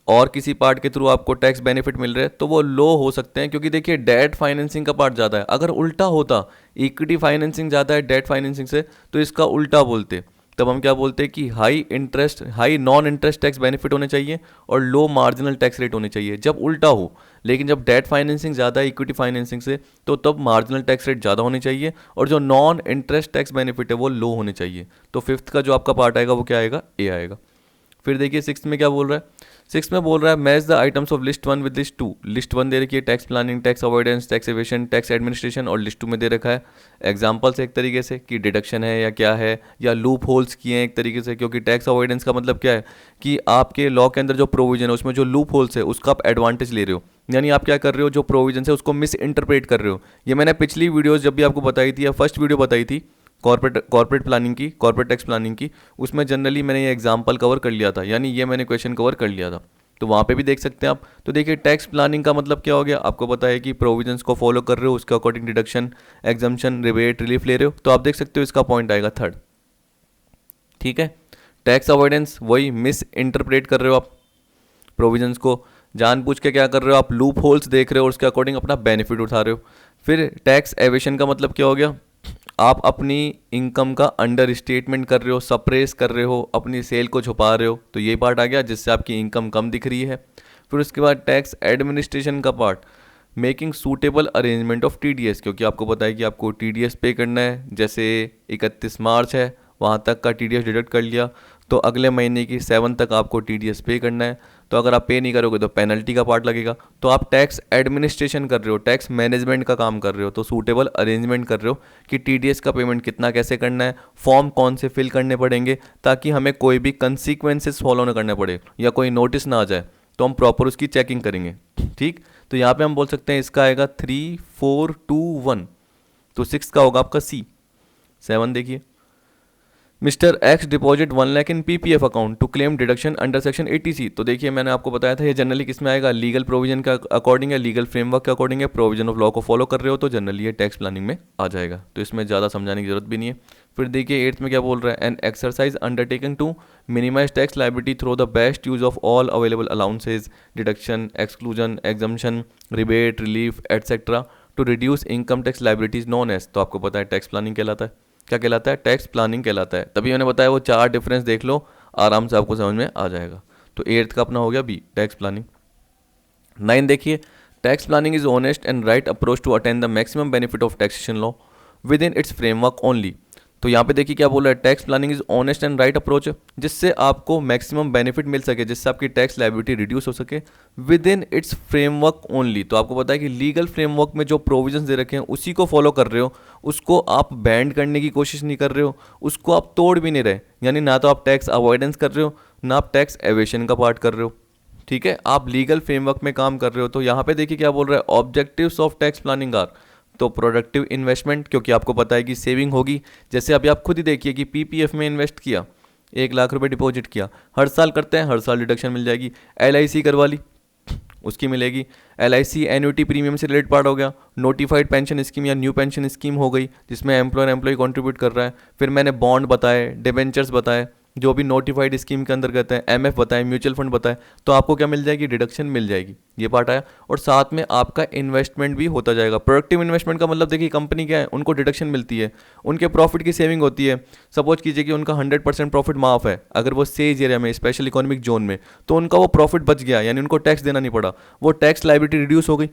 और किसी पार्ट के थ्रू आपको टैक्स बेनिफिट मिल रहे हैं तो वो लो हो सकते हैं, क्योंकि देखिए डेट फाइनेंसिंग का पार्ट ज़्यादा है। अगर उल्टा होता, इक्विटी फाइनेंसिंग ज़्यादा है डेट फाइनेंसिंग से, तो इसका उल्टा बोलते, तब हम क्या बोलते हैं कि high non interest tax benefit होने चाहिए और लो मार्जिनल टैक्स रेट होने चाहिए जब उल्टा हो। लेकिन जब डेट फाइनेंसिंग ज़्यादा है इक्विटी फाइनेंसिंग से, तो तब मार्जिनल टैक्स रेट ज़्यादा होने चाहिए और जो नॉन इंटरेस्ट टैक्स बेनिफिट है वो लो होने चाहिए। तो फिफ्थ का जो आपका पार्ट आएगा वो क्या आएगा, ए आएगा। फिर देखिए सिक्स में क्या बोल रहा है, सिक्स में बोल रहा है match the items of list 1 with list 2। List 1 दे रखी है tax planning, tax avoidance, tax aviation, tax administration, और लिस्ट 2 में दे रखा है एग्जाम्पल्स एक तरीके से कि डिडक्शन है या क्या है, या लूप होल्स किए हैं एक तरीके से। क्योंकि टैक्स अवॉइडेंस का मतलब क्या है कि आपके लॉ के अंदर जो प्रोविजन है उसमें जो लूप होल्स है उसका आप एडवांटेज ले रहे हो, यानी आप क्या कर रहे हो, जो प्रोविजन है उसको मिस इंटरप्रेट कर रहे हो। ये मैंने पिछली वीडियोज़ जब भी आपको बताई थी या फर्स्ट वीडियो बताई थी कॉर्पोरेट प्लानिंग की, कॉर्पोरेट टैक्स प्लानिंग की, उसमें जनरली मैंने ये एग्जांपल कवर कर लिया था, यानी ये मैंने क्वेश्चन कवर कर लिया था। तो वहाँ पे भी देख सकते हैं आप। तो देखिए टैक्स प्लानिंग का मतलब क्या हो गया, आपको पता है कि प्रोविजंस को फॉलो कर रहे हो, उसके according deduction, exemption, rebate, relief ले रहे हो। तो आप देख सकते हो इसका पॉइंट आएगा थर्ड। ठीक है। टैक्स अवॉइडेंस, वही मिस इंटरप्रेट कर रहे हो आप प्रोविजंस को, जानबूझ के क्या कर रहे हो आप, लूप होल्स देख रहे हो और उसके अकॉर्डिंग अपना बेनिफिट उठा रहे हो। फिर टैक्स एवेशन का मतलब क्या हो गया, आप अपनी इनकम का अंडर स्टेटमेंट कर रहे हो, सप्रेस कर रहे हो, अपनी सेल को छुपा रहे हो, तो ये पार्ट आ गया जिससे आपकी इनकम कम दिख रही है। फिर उसके बाद टैक्स एडमिनिस्ट्रेशन का part, making suitable arrangement of TDS, क्योंकि आपको पता है कि आपको टीडीएस पे करना है। जैसे 31 मार्च है, वहाँ तक का टीडीएस डिडक्ट कर लिया तो अगले महीने की 7 तक आपको टीडीएस पे करना है। तो अगर आप पे नहीं करोगे तो पेनल्टी का पार्ट लगेगा। तो आप टैक्स एडमिनिस्ट्रेशन कर रहे हो, टैक्स मैनेजमेंट का काम कर रहे हो, तो सूटेबल अरेंजमेंट कर रहे हो कि टीडीएस का पेमेंट कितना कैसे करना है, फॉर्म कौन से फिल करने पड़ेंगे, ताकि हमें कोई भी कंसिक्वेंसेस फॉलो ना करने पड़े या कोई नोटिस ना आ जाए, तो हम प्रॉपर उसकी चेकिंग करेंगे। ठीक, तो यहाँ पे हम बोल सकते हैं इसका आएगा 3, 4, 2, 1। तो 6 का होगा आपका सी। 7 देखिए, mister X deposit 1 lakh in PPF account to claim deduction under section 80C। तो देखिए मैंने आपको बताया था ये जनरली किस में आएगा, लीगल प्रोविजन का अकॉर्डिंग है, लीगल फ्रेमवर्क के अकॉर्डिंग है, प्रोविजन ऑफ लॉ को फॉलो कर रहे हो तो जनरली ये टैक्स प्लानिंग में आ जाएगा। तो इसमें ज़्यादा समझाने की जरूरत भी नहीं है। फिर देखिए 8th में क्या बोल रहा है, an exercise undertaking to minimise tax liability through the best use of all available allowances, deduction, exclusion, exemption, rebate, relief etcetera to reduce income tax liabilities known as. तो आपको पता है टैक्स प्लानिंग कहलाता है, क्या कहलाता है, टैक्स प्लानिंग कहलाता है। तभी मैंने बताया वो 4 डिफरेंस देख लो, आराम से आपको समझ में आ जाएगा। तो 8th का अपना हो गया बी, टैक्स प्लानिंग। 9 देखिए, tax planning is honest and right approach to attain the maximum benefit of taxation law within its framework only. तो यहाँ पे देखिए क्या बोल रहा है, tax planning is honest and right approach, जिससे आपको मैक्सिमम बेनिफिट मिल सके, जिससे आपकी टैक्स लायबिलिटी रिड्यूस हो सके with in its framework only. तो आपको पता है कि लीगल फ्रेमवर्क में जो प्रोविजंस दे रखे हैं उसी को फॉलो कर रहे हो, उसको आप बैंड करने की कोशिश नहीं कर रहे हो, उसको आप तोड़ भी नहीं रहे। यानी ना तो आप टैक्स अवॉइडेंस कर रहे हो, ना आप टैक्स एवेशन का पार्ट कर रहे हो। ठीक है, आप लीगल फ्रेमवर्क में काम कर रहे हो। तो यहाँ पे देखिए क्या बोल रहा है, objectives of tax planning are, तो प्रोडक्टिव इन्वेस्टमेंट, क्योंकि आपको पता है कि सेविंग होगी। जैसे अभी आप खुद ही देखिए कि पीपीएफ में इन्वेस्ट किया, 1 लाख रुपए डिपॉजिट किया, हर साल करते हैं, हर साल डिडक्शन मिल जाएगी। एलआईसी करवा ली, उसकी मिलेगी। एलआईसी एन्युटी प्रीमियम से रिलेटेड पार्ट हो गया। नोटिफाइड पेंशन स्कीम या न्यू पेंशन स्कीम हो गई, जिसमें एम्प्लॉय कंट्रीब्यूट कर रहा है। फिर मैंने बॉन्ड बताए, डिबेंचर्स बताए, जो भी नोटिफाइड स्कीम के अंतर्गत है, एमएफ बताए, म्यूचुअल फंड बताए, तो आपको क्या मिल जाएगी, डिडक्शन मिल जाएगी। ये पार्ट आया। और साथ में आपका इन्वेस्टमेंट भी होता जाएगा। प्रोडक्टिव इन्वेस्टमेंट का मतलब देखिए, कंपनी क्या है, उनको डिडक्शन मिलती है, उनके प्रॉफिट की सेविंग होती है। सपोज कीजिए कि उनका 100% प्रॉफिट माफ है, अगर वो सेज एरिया में, स्पेशल इकोनॉमिक जोन में, तो उनका वो प्रॉफिट बच गया, यानी उनको टैक्स देना नहीं पड़ा, वो टैक्स लायबिलिटी रिड्यूस हो गई।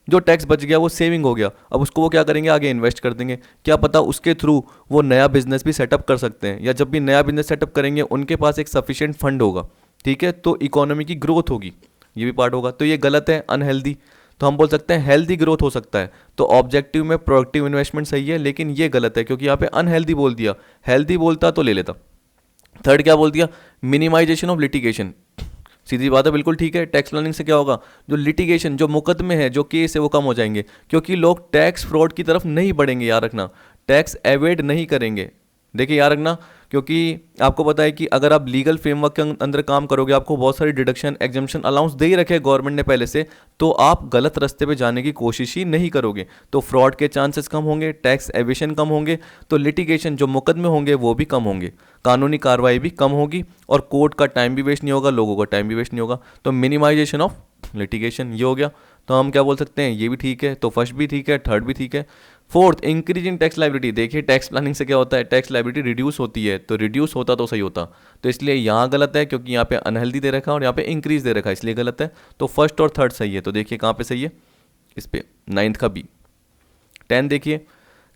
जो टैक्स बच गया वो सेविंग हो गया। अब उसको वो क्या करेंगे, आगे इन्वेस्ट कर देंगे। क्या पता उसके थ्रू वो नया बिजनेस भी सेटअप कर सकते हैं, या जब भी नया बिजनेस सेटअप करेंगे उनके पास एक सफिशिएंट फंड होगा। ठीक है, तो इकोनॉमी की ग्रोथ होगी, ये भी पार्ट होगा। तो ये गलत है, अनहेल्दी। तो हम बोल सकते हैं हेल्दी ग्रोथ हो सकता है। तो ऑब्जेक्टिव में प्रोडक्टिव इन्वेस्टमेंट सही है, लेकिन ये गलत है, क्योंकि यहाँ पे अनहेल्दी बोल दिया। हेल्दी बोलता तो ले लेता। थर्ड क्या बोल दिया, मिनिमाइजेशन ऑफ लिटिगेशन। सीधी बात है, बिल्कुल ठीक है। टैक्स प्लानिंग से क्या होगा, जो लिटिगेशन, जो मुकदमे हैं, जो केस है, वो कम हो जाएंगे, क्योंकि लोग टैक्स फ्रॉड की तरफ नहीं बढ़ेंगे। याद रखना, टैक्स एवेड नहीं करेंगे। देखिए याद रखना, क्योंकि आपको पता है कि अगर आप लीगल फ्रेमवर्क के अंदर काम करोगे, आपको बहुत सारी डिडक्शन, एग्जम्पशन, अलाउंस दे ही रखे गवर्नमेंट ने पहले से, तो आप गलत रास्ते पे जाने की कोशिश ही नहीं करोगे। तो फ्रॉड के चांसेस कम होंगे, टैक्स एविशन कम होंगे, तो लिटिगेशन, जो मुकदमे होंगे, वो भी कम होंगे, कानूनी कार्रवाई भी कम होगी, और कोर्ट का टाइम भी वेस्ट नहीं होगा, लोगों का टाइम भी वेस्ट नहीं होगा। तो मिनिमाइजेशन ऑफ लिटिगेशन ये हो गया। तो हम क्या बोल सकते हैं, ये भी ठीक है। तो फर्स्ट भी ठीक है, थर्ड भी ठीक है। Fourth, increase in tax liability. देखिए टैक्स प्लानिंग से क्या होता है, टैक्स लायबिलिटी रिड्यूस होती है। तो रिड्यूस होता तो सही होता, तो इसलिए यहाँ गलत है, क्योंकि यहाँ पे अनहेल्दी दे रखा है और यहाँ पे इंक्रीज दे रखा है, इसलिए गलत है। तो फर्स्ट और थर्ड सही है। तो देखिए कहाँ पे सही है, इस पे 9th का बी। 10 देखिए,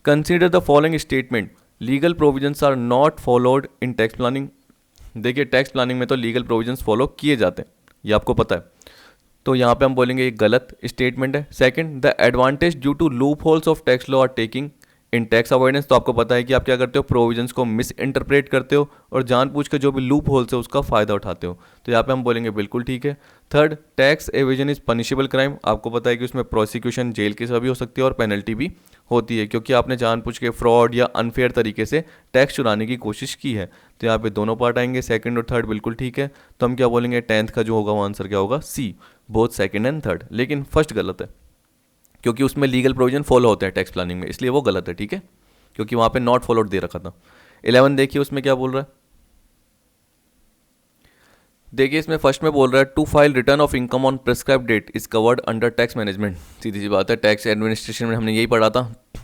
consider the following statement, legal provisions are not followed in tax planning. देखिए टैक्स प्लानिंग में तो लीगल प्रोविजंस फॉलो किए जाते हैं, ये आपको पता है। तो यहाँ पे हम बोलेंगे एक गलत स्टेटमेंट है। Second, the advantage due to loopholes of tax law are taking in tax avoidance. तो आपको पता है कि आप क्या करते हो, प्रोविजंस को मिस इंटरप्रेट करते हो और जानबूझ के जो भी लूप होल्स है उसका फ़ायदा उठाते हो। तो यहाँ पे हम बोलेंगे बिल्कुल ठीक है। Third, tax Avision is punishable crime. आपको पता है कि उसमें प्रोसिक्यूशन, जेल केस भी हो सकती है और पेनल्टी भी होती है, क्योंकि आपने जानबूझ के फ्रॉड या अनफेयर तरीके से टैक्स चुराने की कोशिश की है। तो यहाँ पे दोनों पार्ट आएंगे, सेकंड और थर्ड बिल्कुल ठीक है। तो हम क्या बोलेंगे, 10th का जो होगा वो आंसर क्या होगा, सी, बोथ सेकंड एंड थर्ड। लेकिन फर्स्ट गलत है, क्योंकि उसमें लीगल प्रोविजन फॉलो होते हैं टैक्स प्लानिंग में, इसलिए वो गलत है। ठीक है, क्योंकि वहाँ पे नॉट फॉलोड दे रखा था। 11 देखिए उसमें क्या बोल रहा है। देखिए इसमें फर्स्ट में बोल रहा है, to file return of income on prescribe date is covered under tax management. सीधी सी बात है, टैक्स एडमिनिस्ट्रेशन में हमने यही पढ़ा था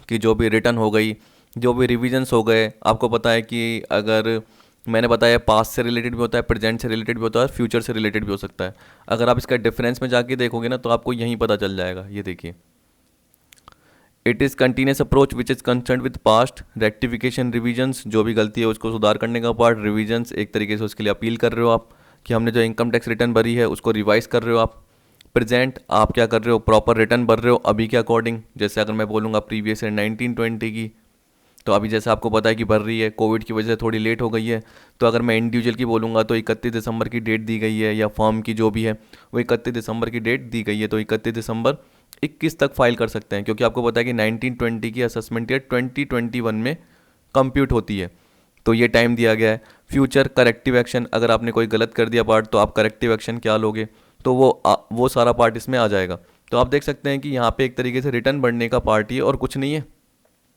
कि जो भी रिटर्न हो गई, जो भी रिविजन्स हो गए, आपको पता है कि अगर मैंने बताया पास्ट से रिलेटेड भी होता है, प्रेजेंट से रिलेटेड भी होता है और फ्यूचर से रिलेटेड भी हो सकता है। अगर आप इसका डिफरेंस में जाके देखोगे ना, तो आपको यहीं पता चल जाएगा। ये देखिए, it is continuous approach which is concern with past rectification revisions. जो भी गलती है उसको सुधार करने का पार्ट, रिविजन्स एक तरीके से उसके लिए अपील कर रहे हो आप, कि हमने जो इनकम टैक्स रिटर्न भरी है उसको रिवाइज कर रहे हो आप। प्रेजेंट, आप क्या कर रहे हो, प्रॉपर रिटर्न भर रहे हो अभी के अकॉर्डिंग। जैसे अगर मैं बोलूँगा प्रीवियस ईयर 1920 की, तो अभी जैसे आपको पता है कि भर रही है, कोविड की वजह से थोड़ी लेट हो गई है। तो अगर मैं इंडिविजुअल की बोलूँगा तो 31 दिसंबर की डेट दी गई है, या फर्म की जो भी है वो 31 दिसंबर की डेट दी गई है। तो 31 दिसंबर 21 तक फाइल कर सकते हैं, क्योंकि आपको पता है कि 1920 की असेसमेंट ईयर 2021 में कंप्यूट होती है। तो ये टाइम दिया गया है। फ्यूचर करेक्टिव एक्शन, अगर आपने कोई गलत कर दिया पार्ट, तो आप करेक्टिव एक्शन क्या लोगे, तो वो सारा पार्ट इसमें आ जाएगा। तो आप देख सकते हैं कि यहाँ पे एक तरीके से रिटर्न बढ़ने का पार्ट ही है और कुछ नहीं है,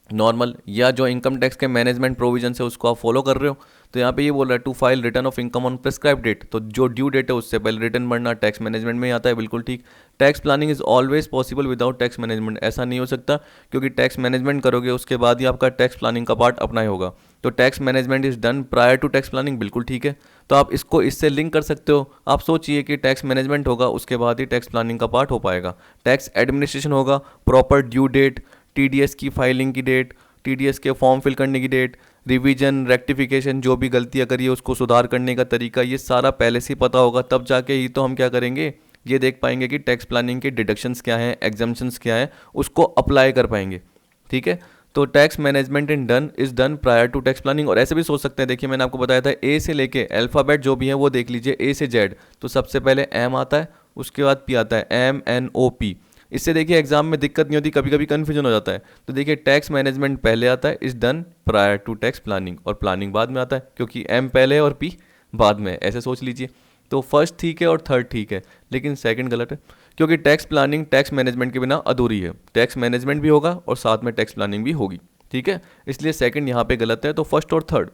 नॉर्मल, या जो इनकम टैक्स के मैनेजमेंट प्रोविजन है उसको आप फॉलो कर रहे हो। तो यहाँ पे ये बोल रहा है to file return of income on prescribe date, तो जो ड्यू डेट है उससे पहले रिटर्न भरना टैक्स मैनेजमेंट में ही आता है, बिल्कुल ठीक। Tax planning is always possible without tax management, ऐसा नहीं हो सकता, क्योंकि टैक्स मैनेजमेंट करोगे उसके बाद ही आपका टैक्स प्लानिंग का पार्ट अपना ही होगा। तो tax management is done prior to tax planning, बिल्कुल ठीक है। तो आप इसको इससे लिंक कर सकते हो। आप सोचिए कि टैक्स मैनेजमेंट होगा, उसके बाद ही टैक्स प्लानिंग का पार्ट हो पाएगा। टैक्स एडमिनिस्ट्रेशन होगा, प्रॉपर ड्यू डेट, टीडीएस की फाइलिंग की डेट, टीडीएस के फॉर्म फिल करने की डेट, रिवीजन, रेक्टिफिकेशन, जो भी गलतियाँ करिए उसको सुधार करने का तरीका, ये सारा पहले से ही पता होगा, तब जाके ही तो हम क्या करेंगे, ये देख पाएंगे कि टैक्स प्लानिंग के डिडक्शंस क्या हैं, एग्जम्पशंस क्या हैं, उसको अप्लाई कर पाएंगे। ठीक है, तो tax management in done is done prior to tax planning. और ऐसे भी सोच सकते हैं, देखिए मैंने आपको बताया था ए से लेके अल्फ़ाबेट जो भी है वो देख लीजिए, ए से जेड, तो सबसे पहले एम आता है, उसके बाद पी आता है, MNOP। इससे देखिए एग्जाम में दिक्कत नहीं होती, कभी कभी कन्फ्यूजन हो जाता है। तो देखिए टैक्स मैनेजमेंट पहले आता है, is done prior to tax planning, और प्लानिंग बाद में आता है क्योंकि एम पहले है और पी बाद में, ऐसे सोच लीजिए। तो फर्स्ट ठीक है और थर्ड ठीक है, लेकिन सेकंड गलत है, क्योंकि टैक्स प्लानिंग टैक्स मैनेजमेंट के बिना अधूरी है। टैक्स मैनेजमेंट भी होगा और साथ में टैक्स प्लानिंग भी होगी। ठीक है, इसलिए सेकंड यहाँ पे गलत है, तो फर्स्ट और थर्ड।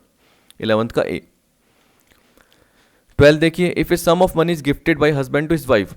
11th का ए। 12 देखिए, if a sum of money is gifted by husband to his wife,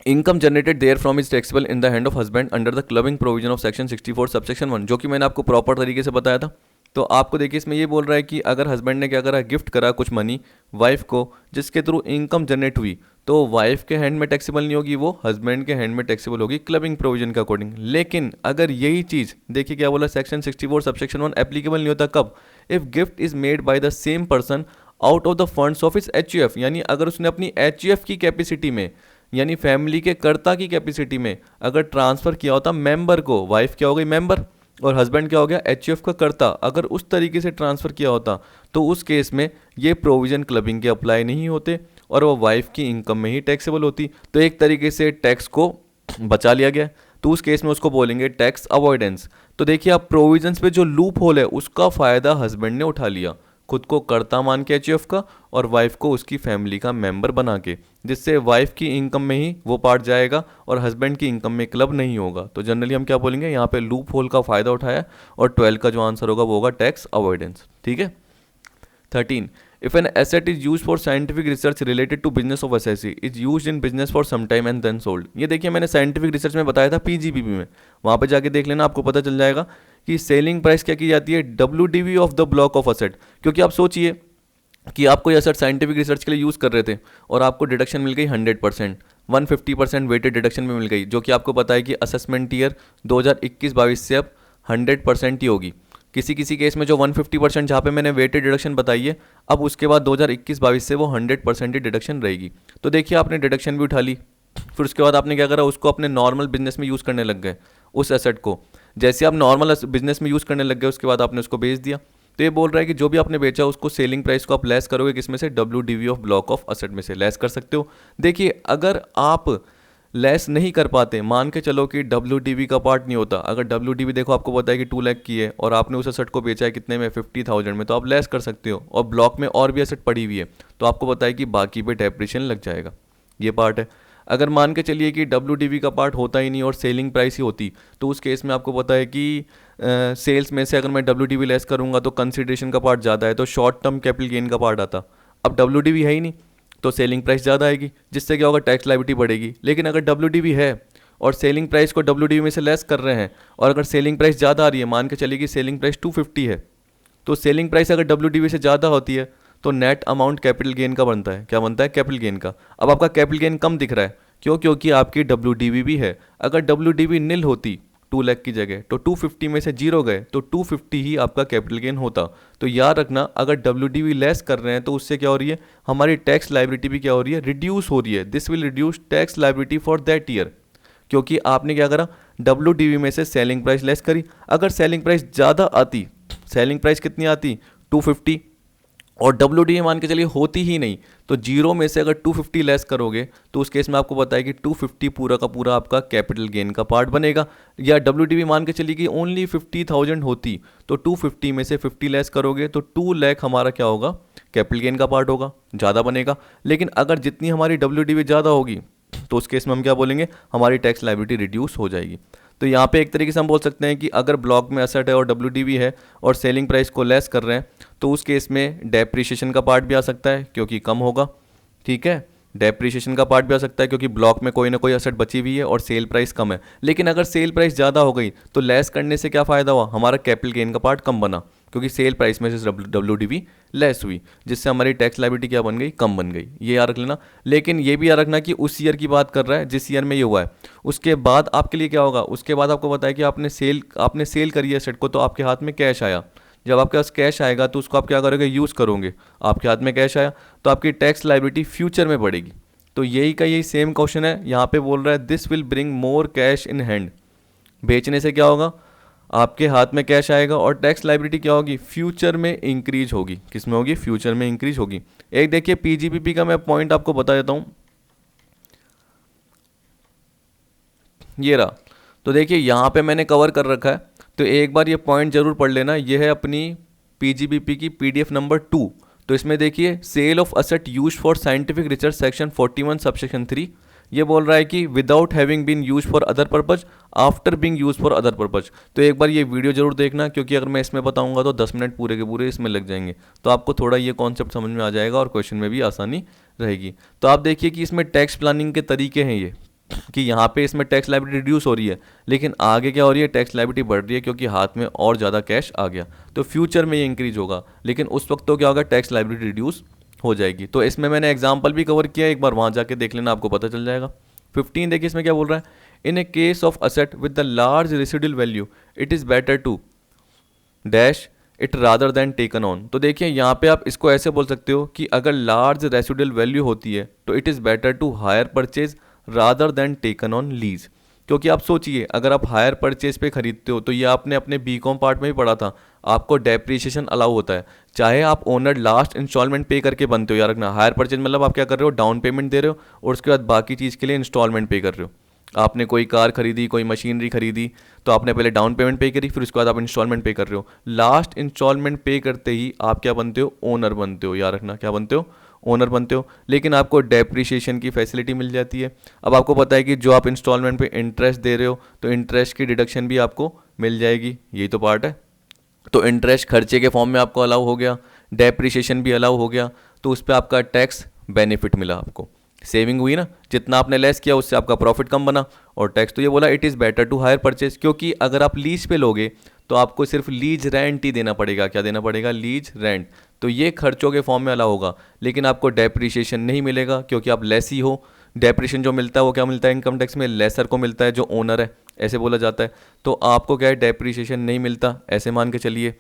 income generated there from is taxable in the hand of husband under the clubbing provision of section 64 subsection 1, जो कि मैंने आपको proper तरीके से बताया था। तो आपको देखिए इसमें ये बोल रहा है कि अगर हस्बैंड ने क्या करा, गिफ्ट करा कुछ मनी वाइफ को, जिसके थ्रू इनकम जनरेट हुई, तो वाइफ के हैंड में टैक्सेबल नहीं होगी, वो हस्बैंड के हैंड में टैक्सेबल होगी क्लबिंग प्रोविजन के अकॉर्डिंग। लेकिन अगर यही चीज़ देखिए क्या बोला, सेक्शन 64 सबसेक्शन 1 एप्लीकेबल नहीं होता कब, if gift is made by the same person out of the funds of is HUF, यानी अगर उसने अपनी HUF की कैपेसिटी में, यानी फैमिली के कर्ता की कैपेसिटी में अगर ट्रांसफ़र किया होता मेंबर को, वाइफ क्या हो गई मेंबर और हस्बैंड क्या हो गया HUF का कर्ता, अगर उस तरीके से ट्रांसफ़र किया होता तो उस केस में ये प्रोविज़न क्लबिंग के अप्लाई नहीं होते और वो वाइफ की इनकम में ही टैक्सेबल होती। तो एक तरीके से टैक्स को बचा लिया गया, तो उस केस में उसको बोलेंगे टैक्स अवॉइडेंस। तो देखिए आप प्रोविजंस पे जो लूप होल है उसका फ़ायदा हस्बैंड ने उठा लिया, खुद को कर्ता मान के HUF का और वाइफ को उसकी फैमिली का मेंबर बना के, जिससे वाइफ की इनकम में ही वो पार्ट जाएगा और हस्बैंड की इनकम में क्लब नहीं होगा। तो जनरली हम क्या बोलेंगे, यहाँ पे लूप होल का फ़ायदा उठाया, और 12 का जो आंसर होगा वो होगा टैक्स अवॉइडेंस। ठीक है। 13, if an asset is used for scientific research related to business of assessee is used in business for some time and then sold। ये देखिए मैंने साइंटिफिक रिसर्च में बताया था PGBP में, वहाँ पे जाके देख लेना, आपको पता चल जाएगा कि सेलिंग प्राइस क्या की जाती है, WDV of the block of asset. क्योंकि आप सोचिए कि आप कोई असेट साइंटिफिक रिसर्च के लिए यूज़ कर रहे थे और आपको डिडक्शन मिल गई 100%, 150% वेटेड डिडक्शन में मिल गई, जो कि आपको पता है कि असेसमेंट ईयर 2021-22 से अब 100% ही होगी। किसी किसी केस में जो 150% जहाँ पे मैंने वेटेड डिडक्शन बताई है, अब उसके बाद 2021-22 से वो 100% ही डिडक्शन रहेगी। तो देखिए आपने डिडक्शन भी उठा ली, फिर उसके बाद आपने क्या करा, उसको अपने नॉर्मल बिजनेस में यूज़ करने लग गए उस एसेट को। जैसे आप नॉर्मल बिजनेस में यूज़ करने लग गए, उसके बाद आपने उसको बेच दिया। तो ये बोल रहा है कि जो भी आपने बेचा उसको सेलिंग प्राइस को आप लेस करोगे किस में से, WDV of block of asset में से लेस कर सकते हो। देखिए अगर आप लेस नहीं कर पाते, मान के चलो कि WDV का पार्ट नहीं होता, अगर WDV देखो आपको पता है कि 2 लाख की है और आपने उस असेट को बेचा है कितने में, 50,000 में, तो आप लेस कर सकते हो। और ब्लॉक में और भी असेट पड़ी हुई है तो आपको पता है कि बाकी पे डेप्रिसिएशन लग जाएगा, ये पार्ट है। अगर मान के चलिए कि WDV का पार्ट होता ही नहीं और सेलिंग प्राइस ही होती, तो उस केस में आपको पता है कि सेल्स में से अगर मैं WDV लेस करूँगा तो कंसिडरेशन का पार्ट ज़्यादा है, तो शॉर्ट टर्म कैपिटल गेन का पार्ट आता। अब WDV है ही नहीं तो सेलिंग प्राइस ज़्यादा आएगी, जिससे क्या होगा, टैक्स लायबिलिटी बढ़ेगी। लेकिन अगर WDV है और सेलिंग प्राइस को WDV में से लेस कर रहे हैं, और अगर सेलिंग प्राइस ज़्यादा आ रही है, मान के चलिए कि सेलिंग प्राइस 250 है, तो सेलिंग प्राइस अगर WDV से ज़्यादा होती है तो नेट अमाउंट कैपिटल गेन का बनता है। क्या बनता है, कैपिटल गेन का। अब आपका कैपिटल गेन कम दिख रहा है, क्यों, क्योंकि आपकी WDV भी है। अगर WDV नील होती 2 लाख की जगह, तो 250 में से 0 गए तो 250 ही आपका कैपिटल गेन होता। तो याद रखना, अगर WDV लेस कर रहे हैं तो उससे क्या हो रही है, हमारी टैक्स लायबिलिटी भी क्या हो रही है, रिड्यूस हो रही है। This will reduce tax liability for that year, क्योंकि आपने क्या करा, WDV में से सेलिंग प्राइस लेस करी। अगर सेलिंग प्राइस ज़्यादा आती, सेलिंग प्राइस कितनी आती, 250, और WDV मान के चलिए होती ही नहीं, तो 0 में से अगर 250 लेस करोगे तो उस केस में आपको पता है कि 250 पूरा का पूरा आपका कैपिटल गेन का पार्ट बनेगा। या WDV मान के चलिए कि ओनली 50,000 होती, तो 250 में से 50 लेस करोगे तो 2 लाख हमारा क्या होगा, कैपिटल गेन का पार्ट होगा, ज़्यादा बनेगा। लेकिन अगर जितनी हमारी WDV ज़्यादा होगी तो उस केस में हम क्या बोलेंगे, हमारी टैक्स लायबिलिटी रिड्यूस हो जाएगी। तो यहाँ पे एक तरीके से हम बोल सकते हैं कि अगर ब्लॉक में असेट है और WDV है और सेलिंग प्राइस को लेस कर रहे हैं, तो उस केस में डेप्रिसिएशन का पार्ट भी आ सकता है क्योंकि कम होगा। ठीक है, डेप्रिसिएशन का पार्ट भी आ सकता है क्योंकि ब्लॉक में कोई ना कोई असेट बची हुई है और सेल प्राइस कम है। लेकिन अगर सेल प्राइस ज़्यादा हो गई तो लेस करने से क्या फ़ायदा हुआ, हमारा कैपिटल गेन का पार्ट कम बना, क्योंकि सेल प्राइस में से WDV लेस हुई, जिससे हमारी टैक्स लायबिलिटी क्या बन गई, कम बन गई। ये याद रख लेना। लेकिन ये भी याद रखना कि उस ईयर की बात कर रहा है जिस ईयर में ये हुआ है। उसके बाद आपके लिए क्या होगा, उसके बाद आपको बताया कि आपने सेल करी है सेट को, तो आपके हाथ में कैश आया, जब आपके पास कैश आएगा तो उसको आप क्या करोगे, यूज़ करोगे। आपके हाथ में कैश आया तो आपकी टैक्स लाइबिलिटी फ्यूचर में बढ़ेगी। तो यही का यही सेम क्वेश्चन है, यहाँ पे बोल रहा है this will bring more cash in hand. बेचने से क्या होगा, आपके हाथ में कैश आएगा और टैक्स लाइबिलिटी क्या होगी, फ्यूचर में इंक्रीज होगी। किस में होगी, फ्यूचर में इंक्रीज होगी। एक देखिए पीजीबीपी का मैं पॉइंट आपको बता देता हूँ, ये रहा। तो देखिए यहाँ पे मैंने कवर कर रखा है, तो एक बार ये पॉइंट जरूर पढ़ लेना। ये है अपनी पीजीबीपी की पीडीएफ नंबर 2। तो इसमें देखिए sale of asset use for scientific research section 41 subsection 3, ये बोल रहा है कि without having been use for other purpose after being use for other purpose. तो एक बार ये वीडियो जरूर देखना, क्योंकि अगर मैं इसमें बताऊंगा तो 10 मिनट पूरे के पूरे इसमें लग जाएंगे। तो आपको थोड़ा ये कॉन्सेप्ट समझ में आ जाएगा और क्वेश्चन में भी आसानी रहेगी। तो आप देखिए कि इसमें टैक्स प्लानिंग के तरीके हैं ये, कि यहाँ पे इसमें टैक्स लायबिलिटी रिड्यूस हो रही है, लेकिन आगे क्या हो रही है, टैक्स लायबिलिटी बढ़ रही है, क्योंकि हाथ में और ज़्यादा कैश आ गया। तो फ्यूचर में ये इंक्रीज होगा, लेकिन उस वक्त तो क्या होगा, टैक्स लायबिलिटी रिड्यूस हो जाएगी। तो इसमें मैंने एग्जाम्पल भी कवर किया, एक बार वहाँ जाके देख लेना, आपको पता चल जाएगा। 15 देखिए इसमें क्या बोल रहा है, in a case of asset with the large residual value it is better to dash it rather than taken on. तो देखिए यहाँ पे आप इसको ऐसे बोल सकते हो कि अगर लार्ज रेसिडुअल वैल्यू होती है तो it is better to hire purchase rather than taken on lease. क्योंकि आप सोचिए, अगर आप हायर परचेज पे खरीदते हो, तो ये आपने अपने बीकॉम पार्ट में भी पढ़ा था, आपको डेप्रिसिएशन अलाउ होता है, चाहे आप ओनर लास्ट इंस्टॉलमेंट पे करके बनते हो। याद रखना, हायर परचेज मतलब आप क्या कर रहे हो, डाउन पेमेंट दे रहे हो और उसके बाद बाकी चीज़ के लिए इंस्टॉलमेंट पे कर रहे हो। आपने कोई कार खरीदी, कोई मशीनरी खरीदी, तो आपने पहले डाउन पेमेंट पे करी, फिर उसके बाद आप इंस्टॉलमेंट पे कर रहे हो। लास्ट इंस्टॉलमेंट पे करते ही आप क्या बनते हो, ओनर बनते हो। याद रखना, क्या बनते हो, ओनर बनते हो। लेकिन आपको डेप्रिसिएशन की फैसिलिटी मिल जाती है। अब आपको पता है कि जो आप इंस्टॉलमेंट पे इंटरेस्ट दे रहे हो, तो इंटरेस्ट की डिडक्शन भी आपको मिल जाएगी, यही तो पार्ट है। तो इंटरेस्ट खर्चे के फॉर्म में आपको अलाउ हो गया, डेप्रिसिएशन भी अलाउ हो गया, तो उस पर आपका टैक्स बेनिफिट मिला, आपको सेविंग हुई ना, जितना आपने लेस किया उससे आपका प्रॉफिट कम बना। और टैक्स तो ये बोला it is better to hire purchase, क्योंकि अगर आप लीज पे लोगे तो आपको सिर्फ लीज रेंट ही देना पड़ेगा। क्या देना पड़ेगा, लीज रेंट। तो ये खर्चों के फॉर्म में अलाउ होगा, लेकिन आपको डेप्रिसिएशन नहीं मिलेगा, क्योंकि आप लेस ही हो। डेप्रिसिएशन जो मिलता है वो क्या मिलता है, इनकम टैक्स में लेसर को मिलता है, जो ओनर है, ऐसे बोला जाता है। तो आपको क्या है, डेप्रिसिएशन नहीं मिलता, ऐसे मान के चलिए।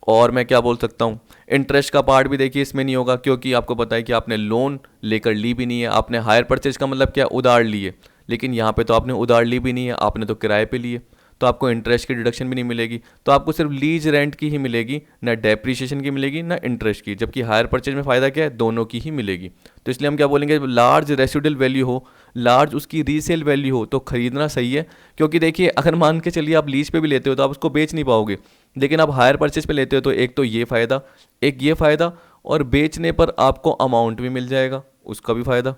और मैं क्या बोल सकता हूँ, इंटरेस्ट का पार्ट भी देखिए इसमें नहीं होगा, क्योंकि आपको पता है कि आपने लोन लेकर ली भी नहीं है। आपने हायर परचेज का मतलब क्या, उधार लिए, लेकिन यहाँ पे तो आपने उधार ली भी नहीं है, आपने तो किराए पे लिए, तो आपको इंटरेस्ट की डिडक्शन भी नहीं मिलेगी। तो आपको सिर्फ लीज रेंट की ही मिलेगी, ना डेप्रिसिएशन की मिलेगी, ना इंटरेस्ट की। जबकि हायर परचेज में फ़ायदा क्या है, दोनों की ही मिलेगी। तो इसलिए हम क्या बोलेंगे, लार्ज रेसिडुअल वैल्यू हो, लार्ज उसकी रीसेल वैल्यू हो, तो खरीदना सही है। क्योंकि देखिए, अगर मान के चलिए आप लीज पे भी लेते हो तो आप उसको बेच नहीं पाओगे, लेकिन आप हायर परचेज पे लेते हो तो एक तो ये फ़ायदा, एक ये फ़ायदा, और बेचने पर आपको अमाउंट भी मिल जाएगा, उसका भी फ़ायदा।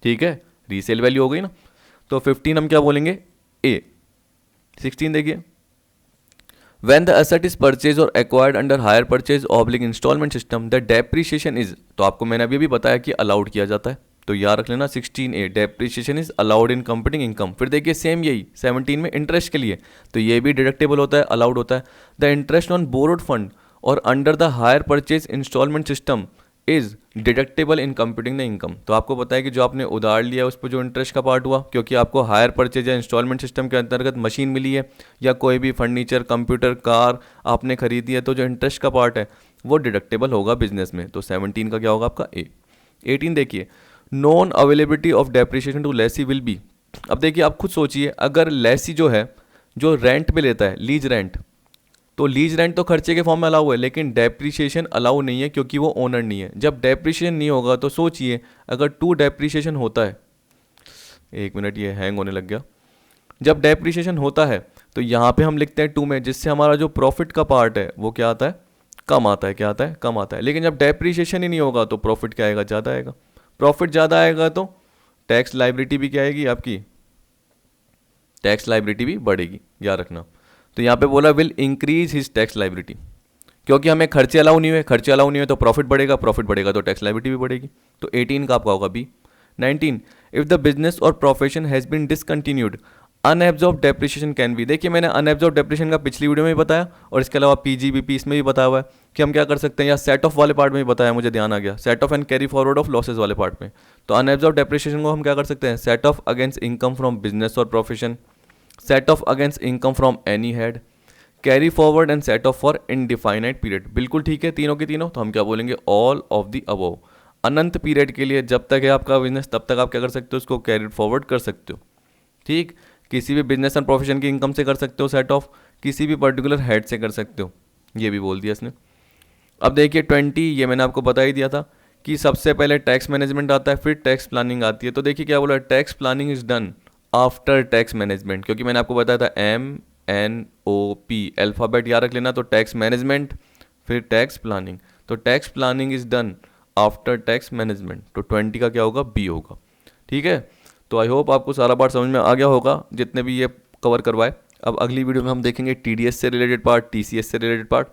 ठीक है, रीसेल वैल्यू हो गई ना। तो 15 हम क्या बोलेंगे, ए। 16 देखिए, when the asset is purchased or acquired under hire purchase oblique installment system the depreciation is, तो आपको मैंने अभी बताया कि अलाउड किया जाता है, तो याद रख लेना 16A depreciation is allowed in computing income. फिर देखिए सेम यही 17 में इंटरेस्ट के लिए, तो ये भी डिडक्टेबल होता है, अलाउड होता है। The interest on borrowed fund और under the hire purchase installment system is deductible in computing the income. तो आपको पता है कि जो आपने उधार लिया उस पर जो इंटरेस्ट का पार्ट हुआ, क्योंकि आपको हायर परचेज या इंस्टॉलमेंट सिस्टम के अंतर्गत मशीन मिली है या कोई भी फर्नीचर, कंप्यूटर, कार आपने खरीदी है, तो जो इंटरेस्ट का पार्ट है वो डिडक्टेबल होगा बिजनेस में। तो 17 का क्या होगा आपका ए। 18 देखिए, non availability of depreciation to lessee will be. अब देखिए आप खुद सोचिए, अगर लेसी जो है, जो रेंट पे लेता है, लीज रेंट, तो लीज रेंट तो खर्चे के फॉर्म में अलाउ है, लेकिन डेप्रिसिएशन अलाउ नहीं है, क्योंकि वो ओनर नहीं है। जब डेप्रिसिएशन नहीं होगा तो सोचिए, अगर टू डेप्रिसिएशन होता है, एक मिनट ये हैंग होने लग गया। जब डेप्रिसिएशन होता है तो यहाँ पे हम लिखते हैं 2 में, जिससे हमारा जो प्रॉफिट का पार्ट है वो क्या आता है, कम आता है। क्या आता है, कम आता है। लेकिन जब डेप्रिसिएशन ही नहीं होगा तो प्रॉफिट क्या आएगा, ज़्यादा आएगा। प्रॉफिट ज़्यादा आएगा तो टैक्स लाइबिलिटी भी क्या आएगी आपकी, टैक्स लाइबिलिटी भी बढ़ेगी, याद रखना। तो यहाँ पे बोला will increase his tax liability, क्योंकि हमें खर्चे अलाउ नहीं हुए, खर्चे अलाउ नहीं हुए तो प्रॉफिट बढ़ेगा, प्रॉफिट बढ़ेगा तो टैक्स लाइबिलिटी भी बढ़ेगी। तो 18 का आपका होगा बी। 19, इफ द बिजनेस और profession has been discontinued unabsorb depreciation can be. देखिए मैंने अनएब्जॉर्ब डेप्रिसिएशन का पिछली वीडियो में भी बताया, और इसके अलावा पीजीबीपी इसमें भी बताया हुआ है कि हम क्या कर सकते हैं, या सेट ऑफ वाले पार्ट में भी बताया, मुझे ध्यान आ गया, set of and carry forward of losses वाले पार्ट में। तो अनएब्जॉर्ब डेप्रिसिएशन को हम क्या कर सकते हैं, set off against income from business और profession, set off against income from any head, carry forward and set off for indefinite period, बिल्कुल ठीक है तीनों के तीनों, तो हम क्या बोलेंगे all of the above. Anant period के लिए जब तक है आपका बिजनेस तब तक आप क्या कर सकते हो, उसको कैरी फॉरवर्ड कर सकते हो। ठीक, किसी भी बिजनेस एंड प्रोफेशन की इनकम से कर सकते हो सेट ऑफ, किसी भी पर्टिकुलर हेड से कर सकते हो, ये भी बोल दिया इसने। अब देखिए 20, ये मैंने आपको बता ही दिया था कि सबसे पहले टैक्स मैनेजमेंट आता है, फिर टैक्स प्लानिंग आती है। तो देखिए क्या बोला, tax planning is done after tax management, क्योंकि मैंने आपको बताया था MNOP अल्फ़ाबेट याद रख लेना, तो टैक्स मैनेजमेंट फिर टैक्स प्लानिंग, तो tax planning is done after tax management, तो 20 का क्या होगा, बी होगा। ठीक है, तो आई होप आपको सारा पार्ट समझ में आ गया होगा जितने भी ये कवर करवाए। अब अगली वीडियो में हम देखेंगे TDS से रिलेटेड पार्ट, TCS से रिलेटेड पार्ट,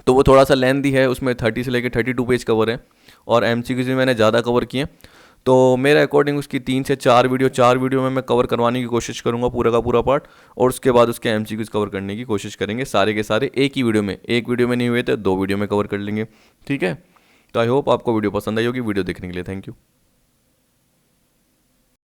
तो वो थोड़ा सा लेंथी है, उसमें 30 से लेकर 32 पेज कवर है और MCQs भी मैंने ज़्यादा कवर किए। तो मेरे अकॉर्डिंग उसकी 3 से 4 वीडियो, 4 वीडियो में मैं कवर करवाने की कोशिश करूँगा पूरा का पूरा पार्ट, और उसके बाद उसके MCQs कवर करने की कोशिश करेंगे सारे के सारे एक ही वीडियो में, एक वीडियो में नहीं हुए तो 2 वीडियो में कवर कर लेंगे। ठीक है, तो आई होप आपको वीडियो पसंद आई होगी। वीडियो देखने के लिए थैंक यू।